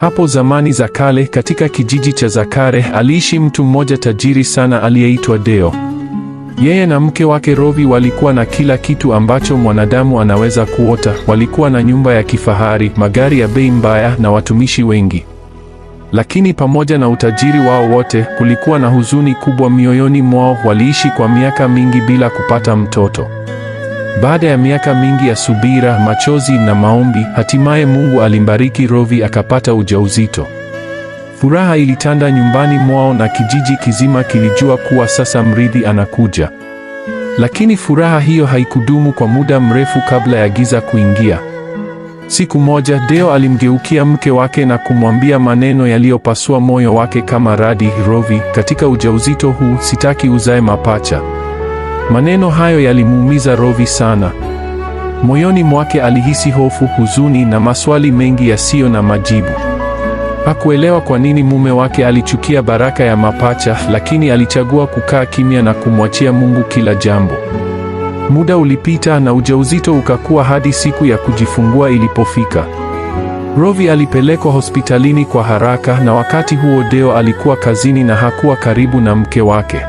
Hapo zamani za kale, katika kijiji cha Zakare, aliishi mtu mmoja tajiri sana aliyeitwa Deo. Yeye na mke wake Rovi walikuwa na kila kitu ambacho mwanadamu anaweza kuota. Walikuwa na nyumba ya kifahari, magari ya bei mbaya na watumishi wengi. Lakini pamoja na utajiri wao wote, kulikuwa na huzuni kubwa mioyoni mwao. Waliishi kwa miaka mingi bila kupata mtoto. Baada ya miaka mingi ya subira, machozi na maombi, hatimaye Mungu alimbariki Rovi akapata ujauzito. Furaha ilitanda nyumbani mwao na kijiji kizima kilijua kuwa sasa mrithi anakuja. Lakini furaha hiyo haikudumu kwa muda mrefu kabla ya giza kuingia. Siku moja Deo alimgeukia mke wake na kumwambia maneno yaliyopasua moyo wake kama radi. Rovi, katika ujauzito huu sitaki uzae mapacha. Maneno hayo yalimuumiza Rovi sana. Moyoni mwake alihisi hofu, huzuni na maswali mengi yasiyo na majibu. Hakuelewa kwa nini mume wake alichukia baraka ya mapacha, lakini alichagua kukaa kimya na kumwachia Mungu kila jambo. Muda ulipita na ujauzito ukakua hadi siku ya kujifungua ilipofika. Rovi alipelekwa hospitalini kwa haraka, na wakati huo Deo alikuwa kazini na hakuwa karibu na mke wake.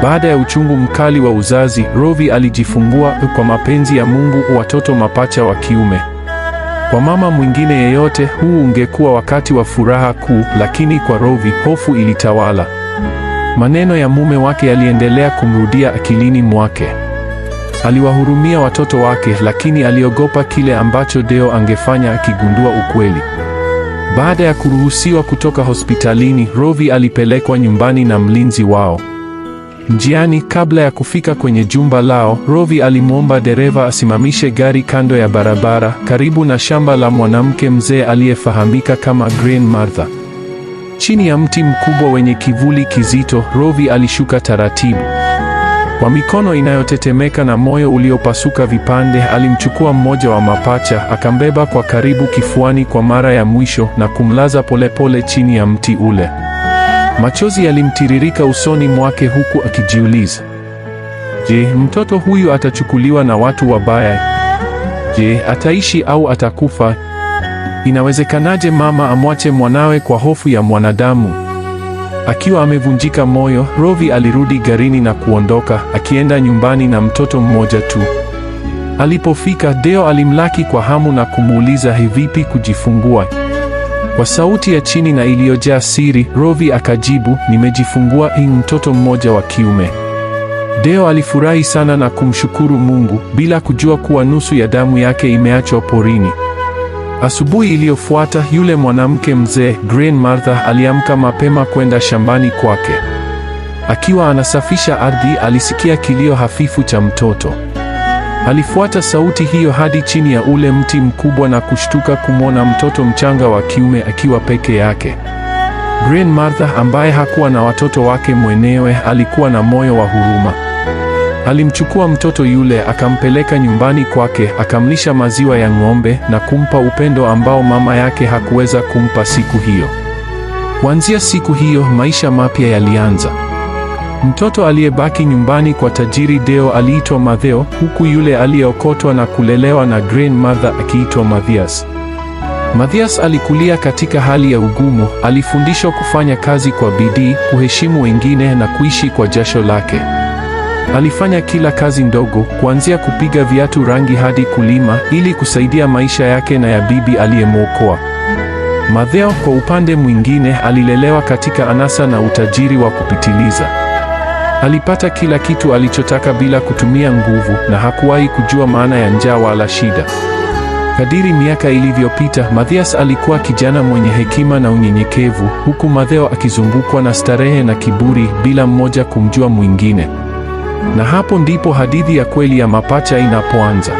Baada ya uchungu mkali wa uzazi, Rovi alijifungua kwa mapenzi ya Mungu watoto mapacha wa kiume. Kwa mama mwingine yeyote, huu ungekuwa wakati wa furaha kuu, lakini kwa Rovi hofu ilitawala. Maneno ya mume wake yaliendelea kumrudia akilini mwake. Aliwahurumia watoto wake, lakini aliogopa kile ambacho Deo angefanya akigundua ukweli. Baada ya kuruhusiwa kutoka hospitalini, Rovi alipelekwa nyumbani na mlinzi wao. Njiani, kabla ya kufika kwenye jumba lao, Rovi alimwomba dereva asimamishe gari kando ya barabara, karibu na shamba la mwanamke mzee aliyefahamika kama Grandmother. Chini ya mti mkubwa wenye kivuli kizito, Rovi alishuka taratibu. Kwa mikono inayotetemeka na moyo uliopasuka vipande, alimchukua mmoja wa mapacha, akambeba kwa karibu kifuani kwa mara ya mwisho na kumlaza polepole chini ya mti ule. Machozi yalimtiririka usoni mwake huku akijiuliza, je, mtoto huyu atachukuliwa na watu wabaya? Je, ataishi au atakufa? Inawezekanaje mama amwache mwanawe kwa hofu ya mwanadamu? Akiwa amevunjika moyo, Rovi alirudi garini na kuondoka, akienda nyumbani na mtoto mmoja tu. Alipofika, Deo alimlaki kwa hamu na kumuuliza vipi kujifungua. Kwa sauti ya chini na iliyojaa siri, Rovi akajibu, nimejifungua mtoto mmoja wa kiume. Deo alifurahi sana na kumshukuru Mungu, bila kujua kuwa nusu ya damu yake imeachwa porini. Asubuhi iliyofuata, yule mwanamke mzee, Grandmother, aliamka mapema kwenda shambani kwake. Akiwa anasafisha ardhi, alisikia kilio hafifu cha mtoto. Alifuata sauti hiyo hadi chini ya ule mti mkubwa na kushtuka kumwona mtoto mchanga wa kiume akiwa peke yake. Grandmother, ambaye hakuwa na watoto wake mwenyewe, alikuwa na moyo wa huruma. Alimchukua mtoto yule akampeleka nyumbani kwake, akamlisha maziwa ya ng'ombe na kumpa upendo ambao mama yake hakuweza kumpa siku hiyo. Kuanzia siku hiyo, maisha mapya yalianza. Mtoto aliyebaki nyumbani kwa tajiri Deo aliitwa Matheo, huku yule aliyeokotwa na kulelewa na Grandmother akiitwa Mathias. Mathias alikulia katika hali ya ugumu. Alifundishwa kufanya kazi kwa bidii, kuheshimu wengine na kuishi kwa jasho lake. Alifanya kila kazi ndogo, kuanzia kupiga viatu rangi hadi kulima, ili kusaidia maisha yake na ya bibi aliyemwokoa. Matheo, kwa upande mwingine, alilelewa katika anasa na utajiri wa kupitiliza. Alipata kila kitu alichotaka bila kutumia nguvu, na hakuwahi kujua maana ya njaa wala shida. Kadiri miaka ilivyopita, Mathias alikuwa kijana mwenye hekima na unyenyekevu, huku Matheo akizungukwa na starehe na kiburi, bila mmoja kumjua mwingine. Na hapo ndipo hadithi ya kweli ya mapacha inapoanza.